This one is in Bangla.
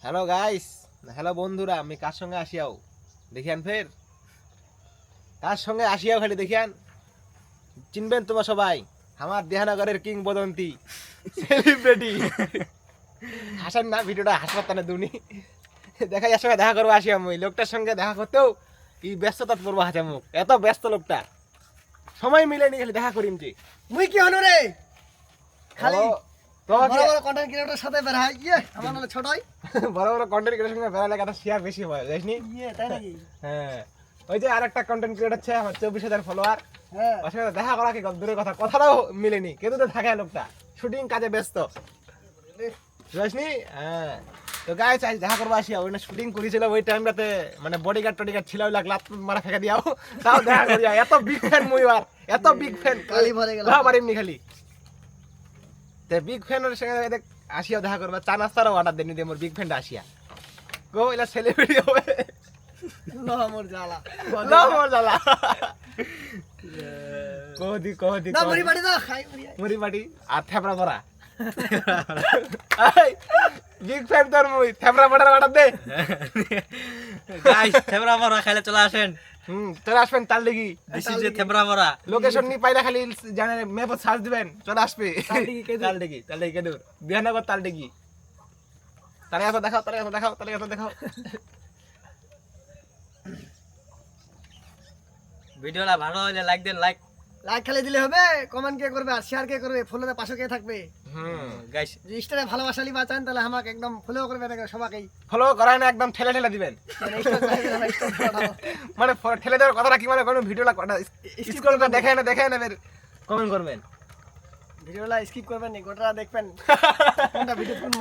হ্যালো গাইস, হ্যালো বন্ধুরা, আমি কার সঙ্গে আসিয়াও দেখিয়ান ফের কার সঙ্গে আসিয়াও খালি দেখিয়ান চিনবেন তোমরা সবাই আমার দেহানগরের কিংবদন্তি সেলিব্রিটি হাসান না ভিডিওটা হাসপাতালে দুনি দেখাই এর সঙ্গে দেখা করবো আসিয়া ওই লোকটার সঙ্গে দেখা করতেও কি ব্যস্ততা পড়বো হাসা মুখ এত ব্যস্ত লোকটা সময় মিলেনি খালি দেখা করিম যে মুই কি হনু রে খালি তো বড় বড় কন্টেন্ট ক্রিয়েটর সাথে বের হয় আমার নালে ছোটই বড় বড় কন্টেন্ট ক্রিয়েটর সঙ্গে বেড়ালে একটা শেয়ার বেশি হয় জানিস তাই নাকি হ্যাঁ ওই যে আরেকটা কন্টেন্ট ক্রিয়েটর আছে আমার 24,000 ফলোয়ার হ্যাঁ ওর সঙ্গে দেখা করা কি দূরের কথা কথাটাও মিলেনি কিন্তু তো থাকে লোকটা শুটিং কাজে ব্যস্ত বুঝলি হ্যাঁ তো গাইস আজ দেখা করবো আসিয়া ওই শুটিং করেছিল ওই টাইমটাতে মানে বডিগার্ড টডিগার্ড ছিল ওই লাত মারা ফেঁকা দিয়াও তাও দেখা করিয়া এত বিগ ফ্যান মুই আর এত বিগ ফ্যান কালি ভরে গেল পারিমনি খালি তে বিগ ফ্যানের সঙ্গে আসিয়া দেখা করবা চা নাস্তারও অর্ডার দেনি দে মোর বিগ ফ্যানটা আসিয়া গো এলা সেলিব্রিটি হবে মোর জ্বালা লো মোর জ্বালা কোহদি না মুড়ি বাড়ি দাও খাই মুড়ি বাটি আর থেপড়া পড়া বিগ ফ্যান তোর মুই থেপড়া পড়ার অর্ডার দে গাইস থেমরা মারা খাইলে চলে আসেন। চলে আসবেন তার লেগি দিস ইজ এ থেমরা মারা। লোকেশন নি পাইলে খালি জানে ম্যাপে সার্চ দিবেন চলে আসবে তাল লেগি কেদুর বিহানগর তাল লেগি তারে এত দেখাও দেখাও ভিডিওটা ভালো হলে লাইক দেন, লাইক। লাইক খালি দিলে হবে, কমেন্ট কে করবে আর শেয়ার কে করবে, ফলোতে পাশে কে থাকবে। গাইস যে স্টারে ভালোবাসা লিবা চান তাহলে আমাকে একদম ফলো করবে না সবাইকে। ফলো করায় না একদম ঠেলে দিবেন মানে ঠেলে দেওয়ার কথাটা কি মানে কোনো ভিডিওটা স্ক্রল করে দেখে নেবেন কমেন্ট করবেন ভিডিওটা স্কিপ করবেন না, গোটা দেখবেন কোনটা ভিডিও কোন